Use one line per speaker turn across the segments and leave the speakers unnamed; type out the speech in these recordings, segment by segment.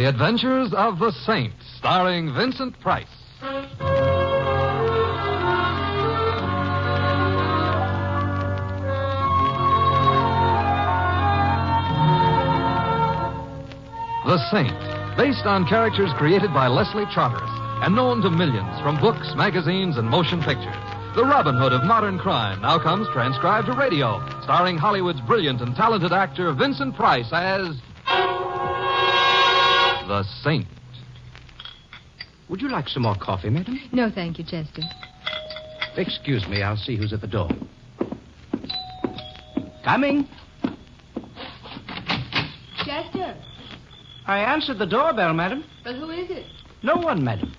The Adventures of the Saint, starring Vincent Price. The Saint, based on characters created by Leslie Charteris and known to millions from books, magazines, and motion pictures. The Robin Hood of modern crime now comes transcribed to radio, starring Hollywood's brilliant and talented actor Vincent Price as the Saint.
Would you like some more coffee, madam?
No, thank you, Chester.
Excuse me, I'll see who's at the door. Coming.
Chester?
I answered the doorbell, madam.
But who is it?
No one, madam.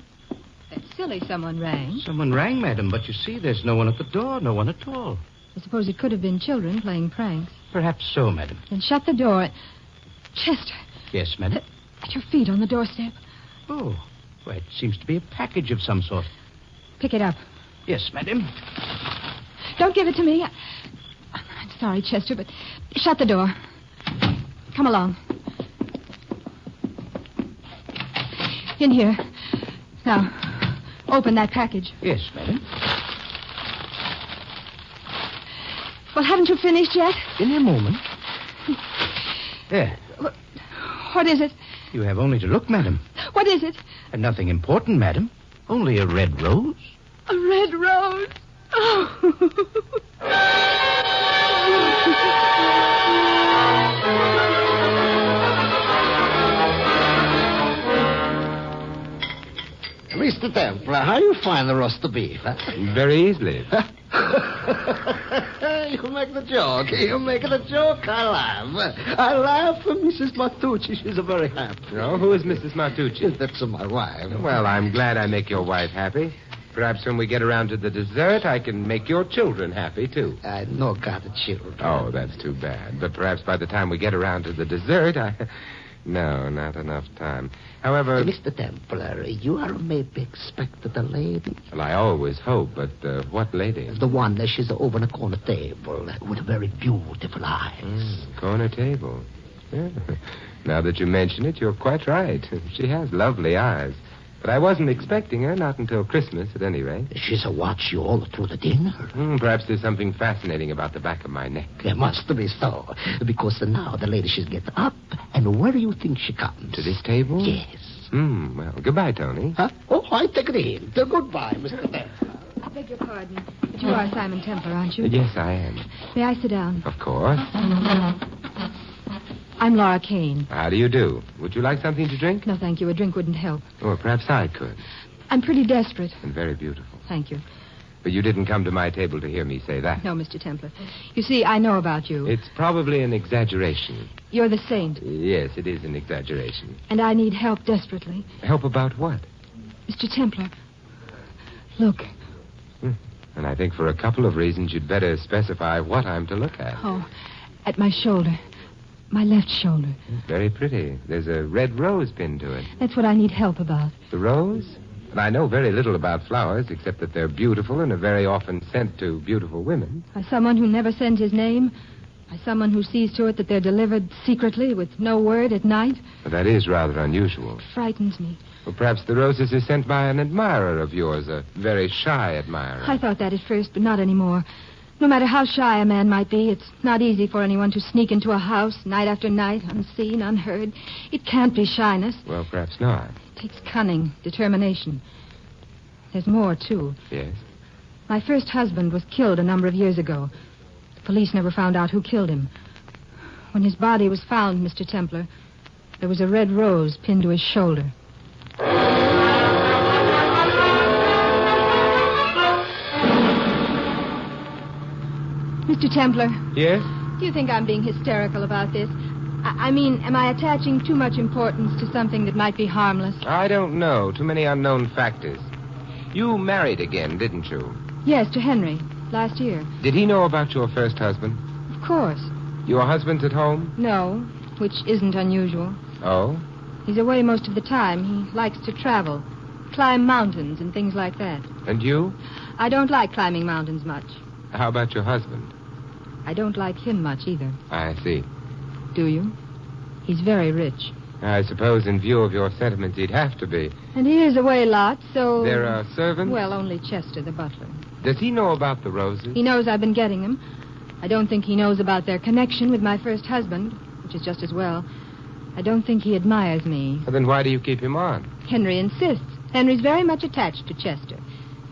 That's silly. Someone rang.
Someone rang, madam, but you see, there's no one at the door, no one at all.
I suppose it could have been children playing pranks.
Perhaps so, madam.
Then shut the door. Chester.
Yes, madam?
At your feet on the doorstep.
Oh, well, it seems to be a package of some sort.
Pick it up.
Yes, madam.
Don't give it to me. I'm sorry, Chester, but shut the door. Come along. In here. Now, open that package.
Yes, madam.
Well, haven't you finished yet?
In a moment. There.
What is it?
You have only to look, madam.
What is it?
Nothing important, madam. Only a red rose.
A red rose. Oh.
Mr. Templar, how do you find the roast beef? Huh?
Very easily.
You make the joke. You make the joke. I laugh. I laugh for Mrs. Matucci. She's very happy.
Oh, who is Mrs. Martucci?
That's my wife.
Well, I'm glad I make your wife happy. Perhaps when we get around to the dessert, I can make your children happy, too.
I no got children.
Oh, that's too bad. But perhaps by the time we get around to the dessert, No, not enough time. However...
Mr. Templar, you are maybe expected a lady.
Well, I always hope, but what lady?
The one that she's over on a corner table with very beautiful eyes.
Corner table. Yeah. Now that you mention it, you're quite right. She has lovely eyes. But I wasn't expecting her, not until Christmas, at any rate.
She's a watch you all through the dinner.
Perhaps there's something fascinating about the back of my neck.
There must be so. Because now the lady, she's get up, and where do you think she comes?
To this table?
Yes.
Well, goodbye, Tony.
Huh? Oh, I take it in. Goodbye, Mr. Templar.
I beg your pardon, but you are Simon Templar, aren't you?
Yes, I am.
May I sit down?
Of course.
I'm Laura Kane.
How do you do? Would you like something to drink?
No, thank you. A drink wouldn't help.
Or perhaps I could.
I'm pretty desperate.
And very beautiful.
Thank you.
But you didn't come to my table to hear me say that.
No, Mr. Templar. You see, I know about you.
It's probably an exaggeration.
You're the saint.
Yes, it is an exaggeration.
And I need help desperately.
Help about what?
Mr. Templar, look.
And I think for a couple of reasons you'd better specify what I'm to look at.
Oh, at my shoulder. My left shoulder.
Very pretty. There's a red rose pinned to it.
That's what I need help about.
The rose? And I know very little about flowers, except that they're beautiful and are very often sent to beautiful women.
By someone who never sends his name? By someone who sees to it that they're delivered secretly with no word at night?
Well, that is rather unusual.
It frightens me.
Well, perhaps the roses are sent by an admirer of yours, a very shy admirer.
I thought that at first, but not anymore. No matter how shy a man might be, it's not easy for anyone to sneak into a house night after night, unseen, unheard. It can't be shyness.
Well, perhaps not.
It takes cunning, determination. There's more, too.
Yes?
My first husband was killed a number of years ago. The police never found out who killed him. When his body was found, Mr. Templar, there was a red rose pinned to his shoulder. Mr. Templar.
Yes?
Do you think I'm being hysterical about this? I mean, am I attaching too much importance to something that might be harmless?
I don't know. Too many unknown factors. You married again, didn't you?
Yes, to Henry, last year.
Did he know about your first husband?
Of course.
Your husband's at home?
No, which isn't unusual.
Oh?
He's away most of the time. He likes to travel, climb mountains and things like that.
And you?
I don't like climbing mountains much.
How about your husband?
I don't like him much either.
I see.
Do you? He's very rich.
I suppose in view of your sentiments, he'd have to be.
And he is away a lot, so...
There are servants?
Well, only Chester, the butler.
Does he know about the roses?
He knows I've been getting them. I don't think he knows about their connection with my first husband, which is just as well. I don't think he admires me.
Well, then why do you keep him on?
Henry insists. Henry's very much attached to Chester.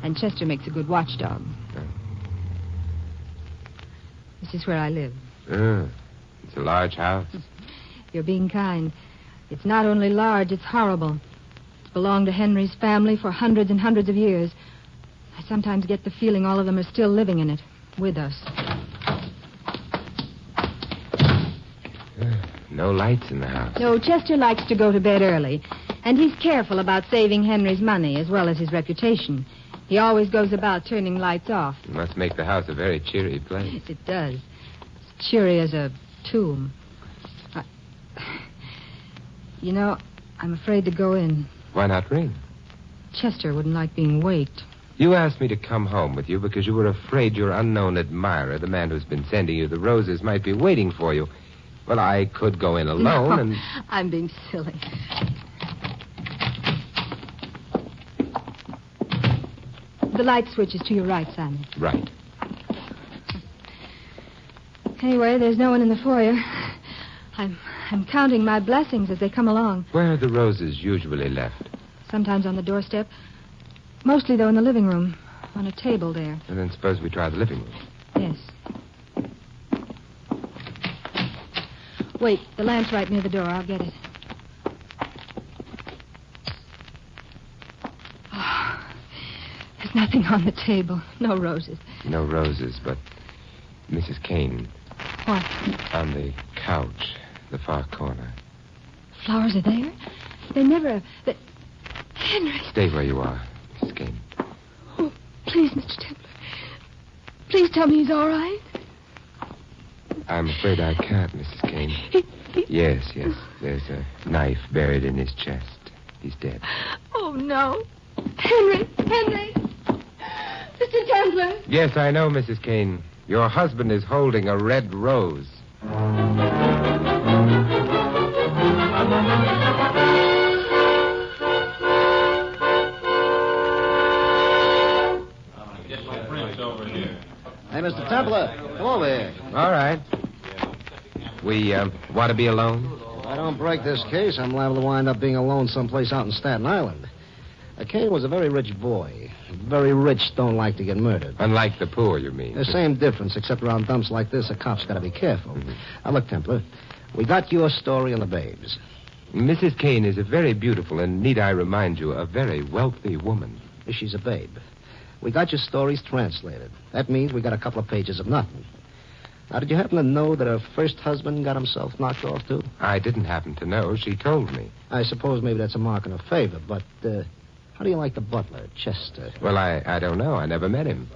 And Chester makes a good watchdog. This is where I live.
It's a large house.
You're being kind. It's not only large, it's horrible. It's belonged to Henry's family for hundreds and hundreds of years. I sometimes get the feeling all of them are still living in it, with us.
No lights in the house.
No, Chester likes to go to bed early. And he's careful about saving Henry's money as well as his reputation. He always goes about turning lights off.
It must make the house a very cheery place.
Yes, it does. It's cheery as a tomb. You know, I'm afraid to go in.
Why not ring?
Chester wouldn't like being waked.
You asked me to come home with you because you were afraid your unknown admirer, the man who's been sending you the roses, might be waiting for you. Well, I could go in alone and...
I'm being silly. The light switch is to your right, Simon.
Right.
Anyway, there's no one in the foyer. I'm counting my blessings as they come along.
Where are the roses usually left?
Sometimes on the doorstep. Mostly, though, in the living room. On a table there.
And then suppose we try the living room.
Yes. Wait, the lamp's right near the door. I'll get it. Oh, there's nothing on the table. No roses.
No roses, but Mrs. Kane.
What?
On the couch, the far corner.
Flowers are there? They never... Henry!
Stay where you are, Mrs. Kane.
Oh, please, Mr. Templar. Please tell me he's all right.
I'm afraid I can't, Mrs. Kane. Yes. There's a knife buried in his chest. He's dead.
Oh, no. Henry! Mr. Templar!
Yes, I know, Mrs. Kane. Your husband is holding a red rose.
Hey, Mr. Templar, come over here.
All right. We want to be alone?
If I don't break this case, I'm liable to wind up being alone someplace out in Staten Island. Kane was a very rich boy. Very rich don't like to get murdered.
Unlike the poor, you mean?
The same difference, except around dumps like this, a cop's got to be careful. Now, look, Templar, we got your story on the babes.
Mrs. Kane is a very beautiful and, need I remind you, a very wealthy woman.
She's a babe. We got your stories translated. That means we got a couple of pages of nothing. Now, did you happen to know that her first husband got himself knocked off, too?
I didn't happen to know. She told me.
I suppose maybe that's a mark in her favor, but, how do you like the butler, Chester?
Well, I don't know. I never met him.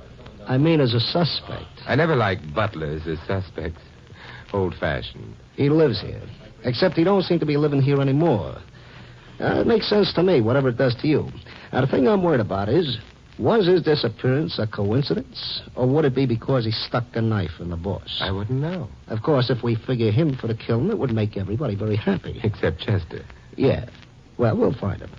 I mean as a suspect.
I never liked butlers as suspects. Old-fashioned.
He lives here. Except he don't seem to be living here anymore. It makes sense to me, whatever it does to you. Now, the thing I'm worried about is, was his disappearance a coincidence? Or would it be because he stuck a knife in the boss?
I wouldn't know.
Of course, if we figure him for the killing, it would make everybody very happy.
Except Chester.
Yeah. Well, we'll find him.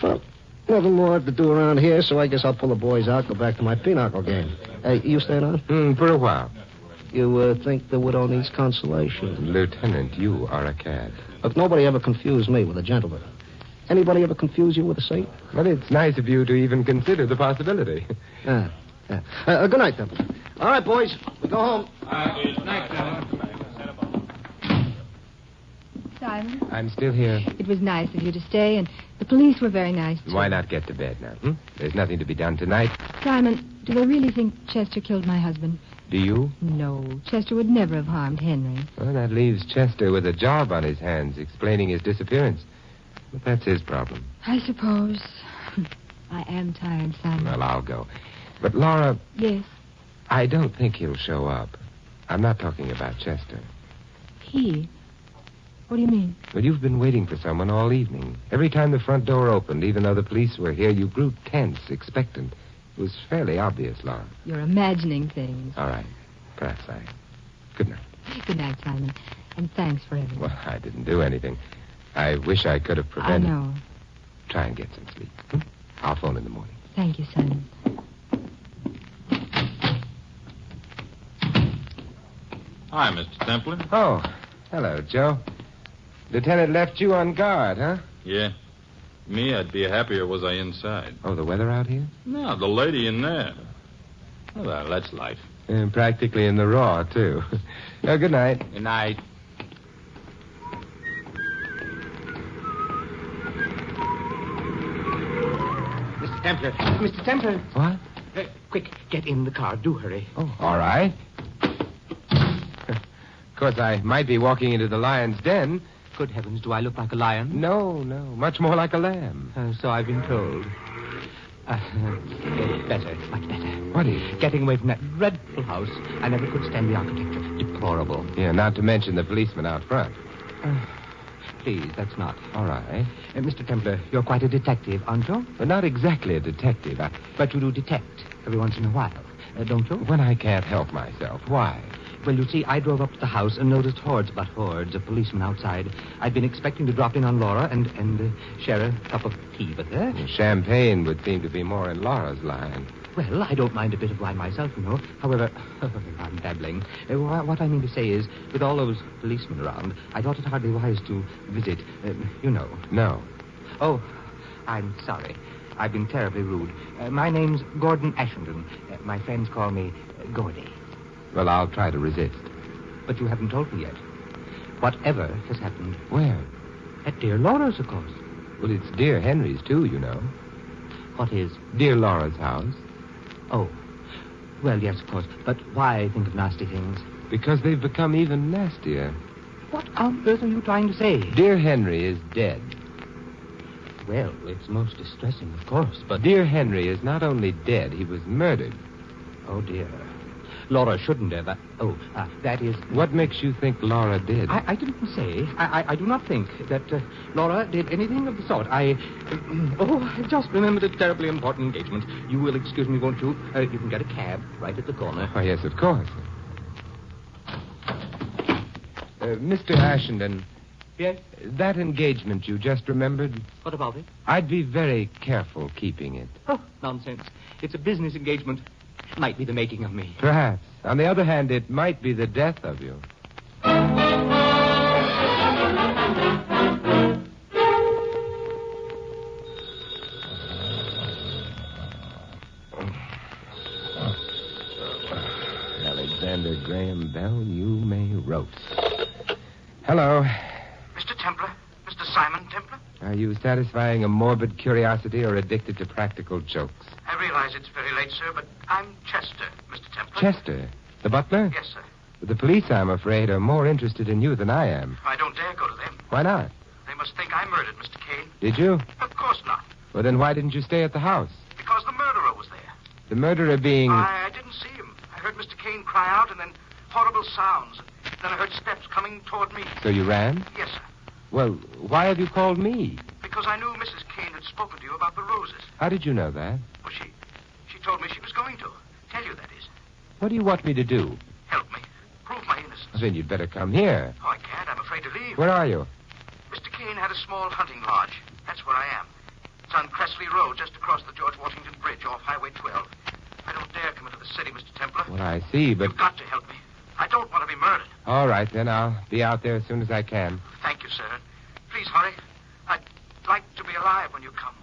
Well, nothing more to do around here, so I guess I'll pull the boys out, go back to my pinochle game. Hey, you staying on?
For a while.
You think the widow needs consolation?
Lieutenant, you are a cad.
Look, nobody ever confused me with a gentleman. Anybody ever confuse you with a saint?
Well, it's nice of you to even consider the possibility.
Yeah. Good night, then. All right, boys. We go home.
Good night,
Simon?
I'm still here.
It was nice of you to stay, and the police were very nice, too.
Why not get to bed now? There's nothing to be done tonight.
Simon, do they really think Chester killed my husband?
Do you?
No, Chester would never have harmed Henry.
Well, that leaves Chester with a job on his hands explaining his disappearance. But that's his problem.
I suppose. I am tired, Simon.
Well, I'll go. But, Laura...
Yes?
I don't think he'll show up. I'm not talking about Chester.
He? What do you mean?
Well, you've been waiting for someone all evening. Every time the front door opened, even though the police were here, you grew tense, expectant. It was fairly obvious, Laura.
You're imagining things.
All right. Perhaps Good night.
Good night, Simon. And thanks for everything.
Well, I didn't do anything. I wish I could have prevented...
I know.
Try and get some sleep. I'll phone in the morning.
Thank you, Simon.
Hi, Mr. Templer.
Oh, hello, Joe. Lieutenant left you on guard, huh?
Yeah. Me, I'd be happier was I inside.
Oh, the weather out here?
No, the lady in there. Well, that's life.
And practically in the raw, too. Good night.
Good night. Mr. Templer. Mr. Templer.
What?
Quick, get in the car. Do hurry.
Oh, all right. Of course, I might be walking into the lion's den.
Good heavens, do I look like a lion?
No, much more like a lamb.
So I've been told. Better, much better.
What is?
Getting away from that dreadful house. I never could stand the architecture. Deplorable.
Yeah, not to mention the policeman out front.
Please, that's not.
All right.
Mr. Templer, you're quite a detective, aren't you?
But not exactly a detective.
But you do detect every once in a while, don't you?
When I can't help myself. Why?
Well, you see, I drove up to the house and noticed hordes of policemen outside. I'd been expecting to drop in on Laura and share a cup of tea with her.
Champagne would seem to be more in Laura's line.
Well, I don't mind a bit of wine myself, you know. However, I'm dabbling. What I mean to say is, with all those policemen around, I thought it hardly wise to visit, you know.
No.
Oh, I'm sorry. I've been terribly rude. My name's Gordon Ashenden. My friends call me Gordy.
Well, I'll try to resist.
But you haven't told me yet. Whatever has happened.
Where?
At dear Laura's, of course.
Well, it's dear Henry's, too, you know.
What is?
Dear Laura's house.
Oh. Well, yes, of course. But why think of nasty things?
Because they've become even nastier.
What on earth are you trying to say?
Dear Henry is dead.
Well, it's most distressing, of course, but...
Dear Henry is not only dead, he was murdered.
Oh, dear. Laura shouldn't have. That is...
What makes you think Laura did?
I didn't say. I do not think that Laura did anything of the sort. I just remembered a terribly important engagement. You will excuse me, won't you? You can get a cab right at the corner.
Oh, yes, of course. Mr. Ashenden.
Yes?
That engagement you just remembered,
What about it?
I'd be very careful keeping it.
Oh, nonsense. It's a business engagement. Might be the making of me.
Perhaps. On the other hand, it might be the death of you. Alexander Graham Bell, you may roast. Hello.
Mr. Templer? Mr. Simon Templer?
Are you satisfying a morbid curiosity or addicted to practical jokes?
I realize it's very late, sir, but I'm Chester, Mr. Templer.
Chester? The butler?
Yes, sir.
The police, I'm afraid, are more interested in you than I am.
I don't dare go to them.
Why not?
They must think I murdered Mr. Kane.
Did you?
Of course not,
Well, then why didn't you stay at the house?
because the murderer was there.
The murderer being...
I didn't see him. I heard Mr. Kane cry out and then horrible sounds. Then I heard steps coming toward me.
So you ran?
Yes, sir.
Well, why have you called me?
Because I knew Mrs. Kane had spoken to you about the roses.
How did you know that?
Well, she told me she was going to. Tell you, that is.
What do you want me to do?
Help me. Prove my innocence.
Then you'd better come here.
Oh, I can't. I'm afraid to leave.
Where are you?
Mr. Kane had a small hunting lodge. That's where I am. It's on Cressley Road, just across the George Washington Bridge off Highway 12. I don't dare come into the city, Mr. Templer.
Well, I see, but...
You've got to help me. I don't want to be murdered.
All right, then I'll be out there as soon as I can.
Thank you, sir. Please hurry. I'd like to be alive when you come.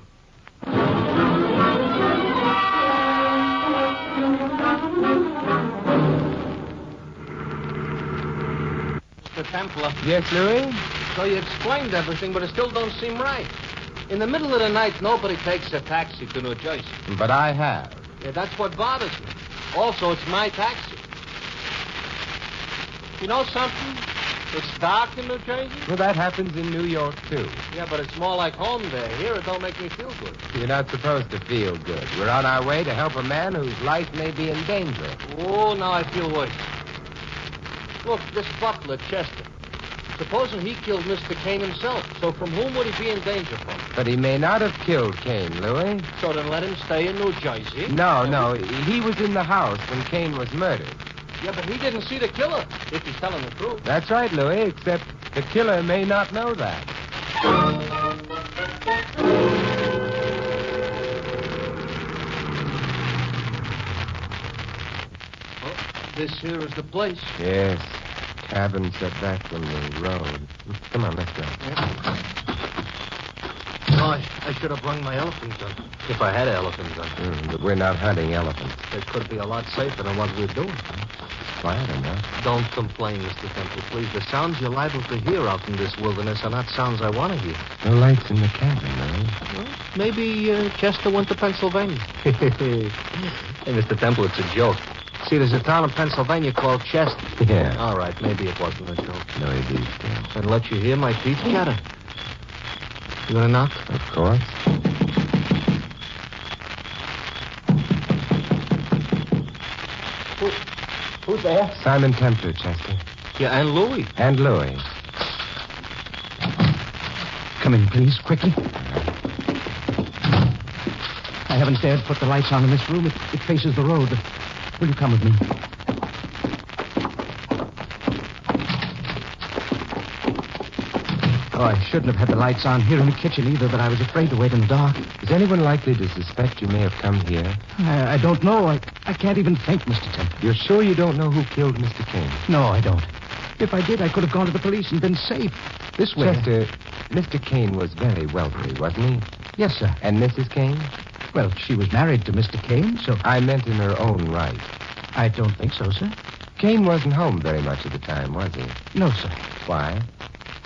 Mr. Templer.
Yes, Louis?
So you explained everything, but it still don't seem right. In the middle of the night, nobody takes a taxi to New Jersey.
But I have.
Yeah, that's what bothers me. Also, it's my taxi. You know something? It's dark in New Jersey.
Well, that happens in New York, too.
Yeah, but it's more like home there. Here, it don't make me feel good.
You're not supposed to feel good. We're on our way to help a man whose life may be in danger.
Oh, now I feel worse. Look, this butler, Chester. Supposing he killed Mr. Kane himself. So from whom would he be in danger from?
But he may not have killed Kane, Louis.
So then let him stay in New Jersey.
No. He was in the house when Kane was murdered.
Yeah, but he didn't see the killer, if he's telling the truth.
That's right, Louis, except the killer may not know that.
This here is the place.
Yes. Cabin set back from the road. Come on, let's go.
Oh, I should have brought my elephant gun. If I had an elephant gun.
But we're not hunting elephants.
It could be a lot safer than what we're doing.
Quiet enough.
Don't complain, Mr. Temple, please. The sounds you're liable to hear out in this wilderness are not sounds I want to hear.
No lights in the cabin, eh?
Well, maybe Chester went to Pennsylvania. Hey, Mr. Temple, it's a joke. See, there's a town in Pennsylvania called Chester.
Yeah.
All right, maybe it wasn't a joke.
No, it is, Tim.
I'd let you hear my teeth chatter. You gonna knock?
Of course.
Who's there?
Simon Templer, Chester.
Yeah, and Louis.
And Louis.
Come in, please, quickly. I haven't dared put the lights on in this room. It faces the road. Will you come with me? Oh, I shouldn't have had the lights on here in the kitchen either, but I was afraid to wait in the dark.
Is anyone likely to suspect you may have come here?
I don't know. I can't even think, Mr. Temple.
You're sure you don't know who killed Mr. Kane?
No, I don't. If I did, I could have gone to the police and been safe. This way.
Chester, Mr. Kane was very wealthy, wasn't he?
Yes, sir.
And Mrs. Kane?
Well, she was married to Mr. Kane, so...
I meant in her own right.
I don't think so, sir.
Kane wasn't home very much at the time, was he?
No, sir.
Why?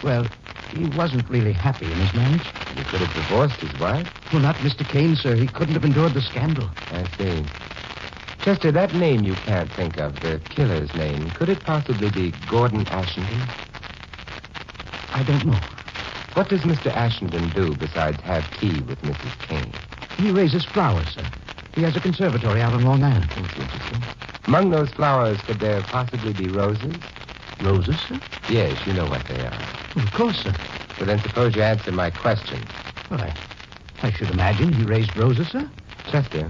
Well, he wasn't really happy in his marriage.
He could have divorced his wife.
Well, not Mr. Kane, sir. He couldn't have endured the scandal.
I see. Chester, that name you can't think of, the killer's name, could it possibly be Gordon Ashenden?
I don't know.
What does Mr. Ashenden do besides have tea with Mrs. Kane?
He raises flowers, sir. He has a conservatory out on Long Island.
That's interesting. Among those flowers, could there possibly be roses?
Roses, sir?
Yes, you know what they are.
Well, of course, sir.
Well, then suppose you answer my question.
Well, I should imagine he raised roses, sir.
Chester,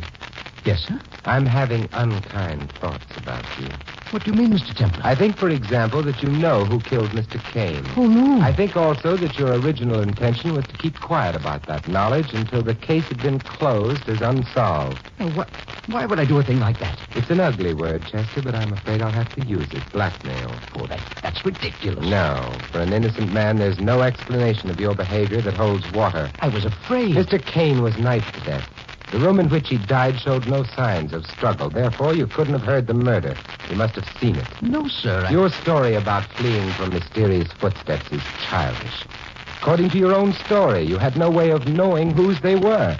Yes, sir.
I'm having unkind thoughts about you.
What do you mean, Mr. Templar?
I think, for example, that you know who killed Mr. Kane.
Oh, no.
I think also that your original intention was to keep quiet about that knowledge until the case had been closed as unsolved.
Oh, why would I do a thing like that?
It's an ugly word, Chester, but I'm afraid I'll have to use it. Blackmail.
Oh, that's ridiculous.
No. For an innocent man, there's no explanation of your behavior that holds water.
I was afraid.
Mr. Kane was knifed to death. The room in which he died showed no signs of struggle. Therefore, you couldn't have heard the murder. You must have seen it.
No, sir.
Your story about fleeing from mysterious footsteps is childish. According to your own story, you had no way of knowing whose they were,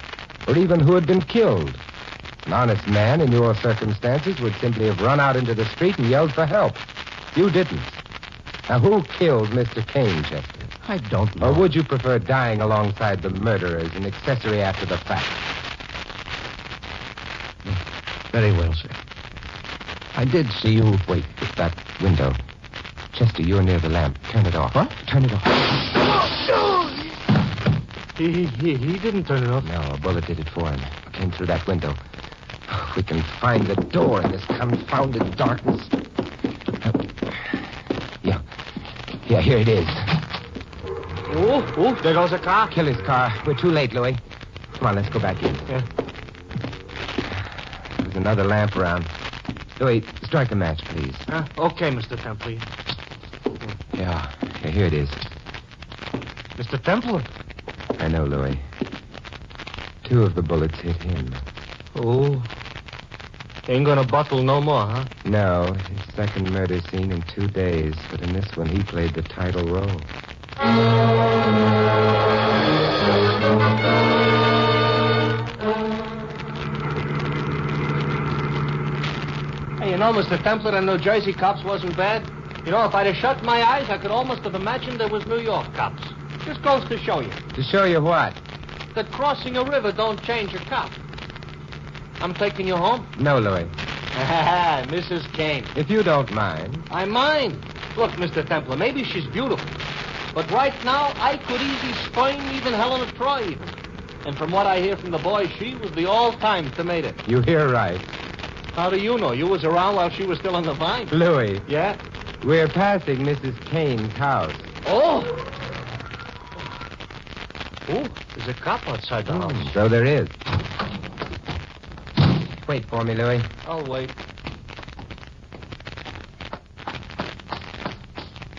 or even who had been killed. An honest man in your circumstances would simply have run out into the street and yelled for help. You didn't. Now, who killed Mr. Kane, Chester?
I don't know.
Or would you prefer dying alongside the murderer as an accessory after the fact?
Very well, sir. I did see you.
Wait, it's that window. Chester, you're near the lamp. Turn it off.
What?
Turn it off.
He didn't turn it off.
No, a bullet did it for him. Came through that window. If we can find the door in this confounded darkness. Yeah, here it is.
Oh, there goes a car.
Kill his car. We're too late, Louis. Come on, let's go back in.
Yeah.
There's another lamp around. Louis, strike a match, please.
Okay, Mr. Temple.
Yeah, here it is.
Mr. Temple?
I know, Louis. 2 of the bullets hit him.
Oh. Ain't gonna bottle no more, huh?
No, his second murder scene in 2 days, but in this one he played the title role.
Hey, you know, Mr. Templar, the New Jersey cops wasn't bad. You know, if I'd have shut my eyes, I could almost have imagined there was New York cops. Just goes to show you.
To show you what?
That crossing a river don't change a cop. I'm taking you home.
No, Louis.
Mrs. Kane.
If you don't mind.
I mind. Look, Mr. Templar, maybe she's beautiful. But right now, I could easy spurn even Helen of Troy even. And from what I hear from the boys, she was the all-time tomato.
You hear right.
How do you know? You was around while she was still on the vine.
Louis.
Yeah?
We're passing Mrs. Kane's house.
Oh!
Oh, there's a cop outside the house.
So there is. Wait for me, Louis.
I'll wait.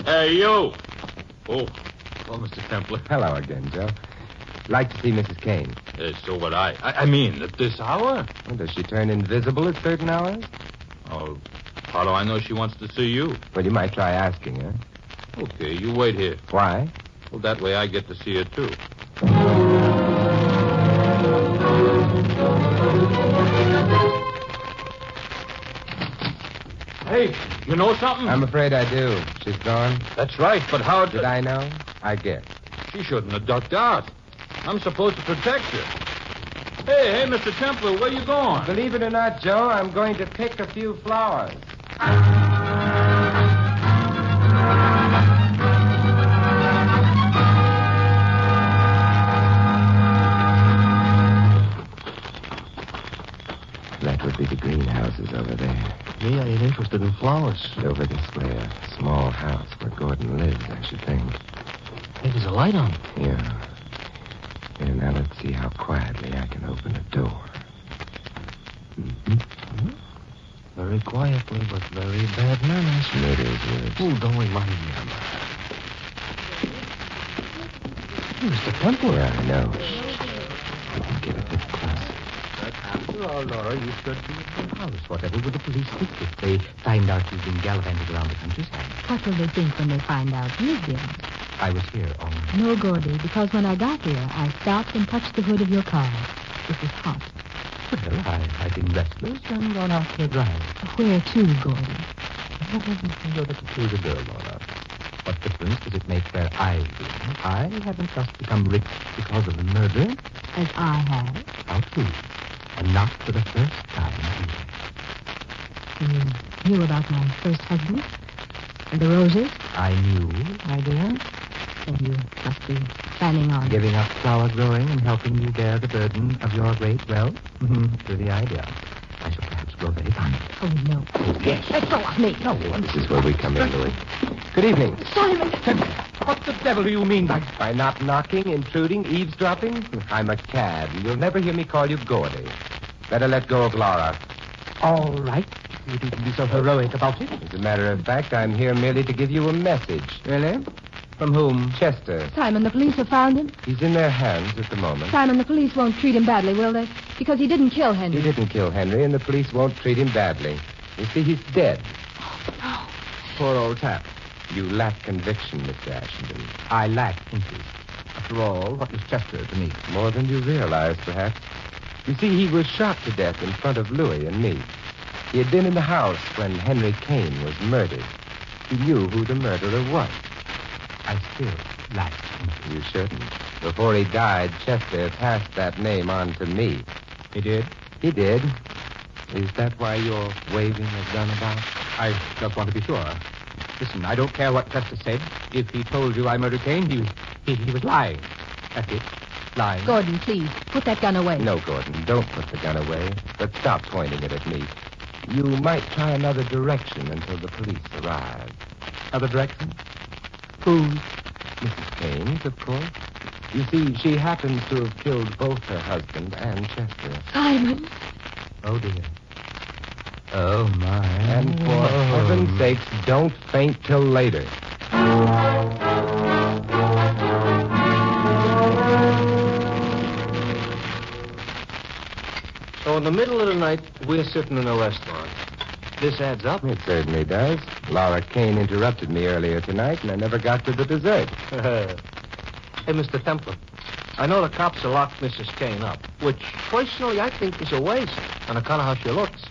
Hey, you! Oh, Mr. Templar.
Hello again, Joe. Like to see Mrs. Kane.
So would I. I mean, at this hour?
Well, does she turn invisible at certain hours?
Oh, how do I know she wants to see you?
Well, you might try asking her.
Okay, you wait here.
Why?
Well, that way I get to see her, too. Hey, you know something?
I'm afraid I do. She's gone.
That's right, but how
Did I know? I guess.
She shouldn't have ducked out. I'm supposed to protect her. Hey, Mr. Templar, where you going?
Believe it or not, Joe, I'm going to pick a few flowers. That would be the greenhouses over there.
Me, I ain't interested in flowers.
Over this way, a small house where Gordon lives, I should think.
Hey, there's a light on.
Yeah. And now let's see how quietly I can open a door.
Very quietly, but very bad manners.
It is.
Oh, don't remind me. Mr. Templar.
Yeah, I know. We can get a bit closer.
After all, Laura, you should be at your house. Whatever would the police think if they find out you've been gallivanting around the countryside?
What will they think when they find out you've been?
I was here all night.
No, Gordy, because when I got here, I stopped and touched the hood of your car. It was hot.
Well, I've been restless and gone out for a drive.
Where to, Gordy?
You're the peculiar girl, Laura. What difference does it make where I've been? I haven't just become rich because of the murder.
As I have.
How true. And not for the first time either.
You knew about my first husband? And the roses?
I knew, my dear.
And you must be planning on...
Giving up flower growing and helping you bear the burden of your great wealth? To the idea. I shall perhaps grow very fond of it.
Oh, no.
Yes.
Let go of me.
No.
This is where we come in, Louis. Good evening.
Simon!
What the devil do you mean by...
By not knocking, intruding, eavesdropping? I'm a cad, and you'll never hear me call you Gordy. Better let go of Laura.
All right. You needn't be so heroic about it.
As a matter of fact, I'm here merely to give you a message.
Really? From whom?
Chester.
Simon, the police have found him?
He's in their hands at the moment.
Simon, the police won't treat him badly, will they? Because he didn't kill Henry.
He didn't kill Henry, and the police won't treat him badly. You see, he's dead.
No.
Poor old chap.
You lack conviction, Mr. Ashenden.
I lack interest. After all, what was Chester to me?
More than you realize, perhaps. You see, he was shot to death in front of Louis and me. He had been in the house when Henry Kane was murdered. He knew who the murderer was.
I still lack interest.
You shouldn't. Before he died, Chester passed that name on to me.
He did?
He did. Is that why you're waving a gun about?
I just want to be sure. Listen, I don't care what Chester said. If he told you I murdered Kane, he was lying. That's it. Lying.
Gordon, please, put that gun away.
No, Gordon, don't put the gun away. But stop pointing it at me. You might try another direction until the police arrive.
Other direction? Whose?
Mrs. Kane's, of course. You see, she happens to have killed both her husband and Chester.
Simon!
Oh, dear. Oh, my.
And for heaven's sakes, don't faint till later.
So in the middle of the night, we're sitting in a restaurant. This adds up.
It certainly does. Laura Kane interrupted me earlier tonight, and I never got to the dessert.
Hey, Mr. Templar, I know the cops have locked Mrs. Kane up, which, personally, I think is a waste on account of how she looks.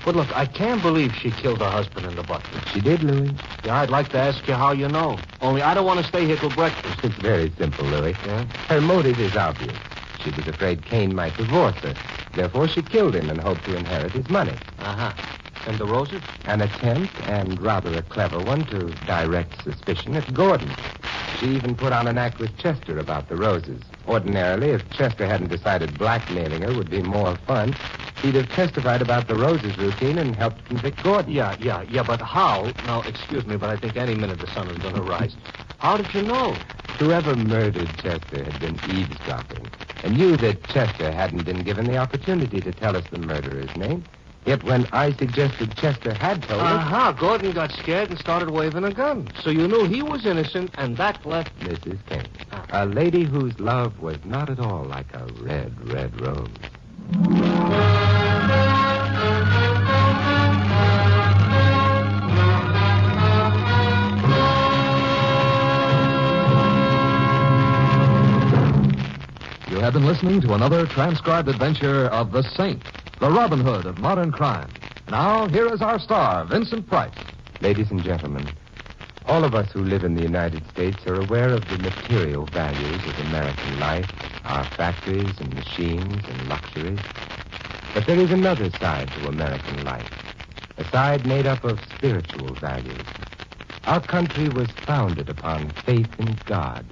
But look, I can't believe she killed her husband in the butler.
She did, Louis.
Yeah, I'd like to ask you how you know. Only I don't want to stay here till breakfast.
It's very simple, Louis.
Yeah?
Her motive is obvious. She was afraid Kane might divorce her. Therefore, she killed him and hoped to inherit his money.
Uh-huh. And the roses?
An attempt, and rather a clever one, to direct suspicion at Gordon. She even put on an act with Chester about the roses. Ordinarily, if Chester hadn't decided blackmailing her would be more fun, he'd have testified about the roses routine and helped convict Gordon.
Yeah, but how? Now, excuse me, but I think any minute the sun is going to rise. How did you know?
whoever murdered Chester had been eavesdropping and knew that Chester hadn't been given the opportunity to tell us the murderer's name. Yet when I suggested Chester had told us...
Gordon got scared and started waving a gun. So you knew he was innocent, and that left...
Mrs. Kane, a lady whose love was not at all like a red, red rose.
You have been listening to another transcribed adventure of the Saint, the Robin Hood of modern crime. Now, here is our star, Vincent Price.
Ladies and gentlemen, all of us who live in the United States are aware of the material values of American life, our factories and machines and luxuries. But there is another side to American life, a side made up of spiritual values. Our country was founded upon faith in God.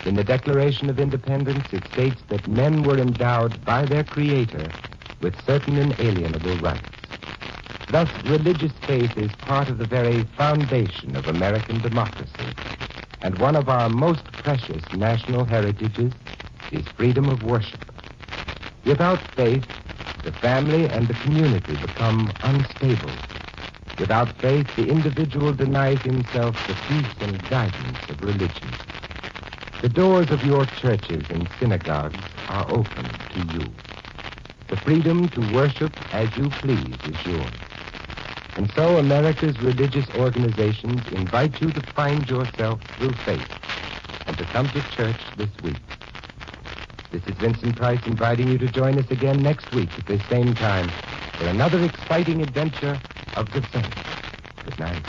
In the Declaration of Independence, it states that men were endowed by their Creator with certain inalienable rights. Thus, religious faith is part of the very foundation of American democracy, and one of our most precious national heritages is freedom of worship. Without faith, the family and the community become unstable. Without faith, the individual denies himself the peace and guidance of religion. The doors of your churches and synagogues are open to you. The freedom to worship as you please is yours. And so America's religious organizations invite you to find yourself through faith and to come to church this week. This is Vincent Price inviting you to join us again next week at this same time for another exciting adventure of the Saint. Good night.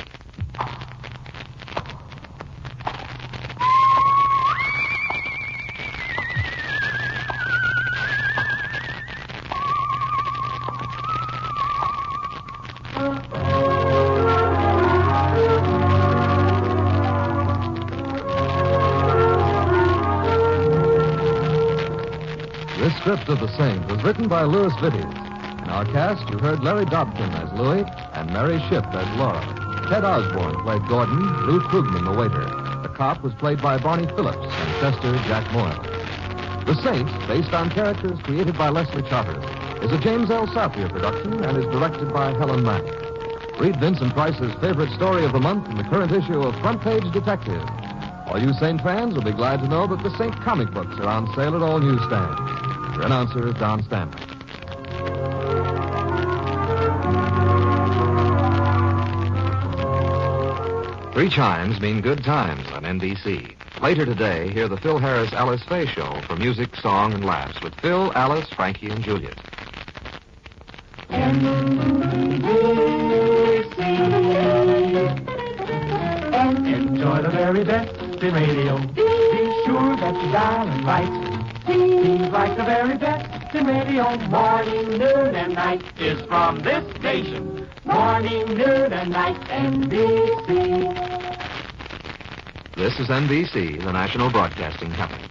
This script of The Saint was written by Louis Vittes. In our cast, you heard Larry Dobkin as Louis and Mary Shipp as Laura. Ted Osborne played Gordon, Lou Krugman the waiter. The cop was played by Barney Phillips and Chester Jack Moyle. The Saint, based on characters created by Leslie Charteris, is a James L. Safier production and is directed by Helen Mack. Read Vincent Price's favorite story of the month in the current issue of Front Page Detective. All you Saint fans will be glad to know that the Saint comic books are on sale at all newsstands. Your announcer is Don Stanley. Three chimes mean good times on NBC. Later today, hear the Phil Harris Alice Faye Show for music, song, and laughs with Phil, Alice, Frankie, and Juliet.
Enjoy the very best in radio. Be sure that you dial it right. Seems like the very best in radio. Morning, noon, and night is from this station. Morning, noon, and night, NBC.
This is NBC, the national broadcasting company.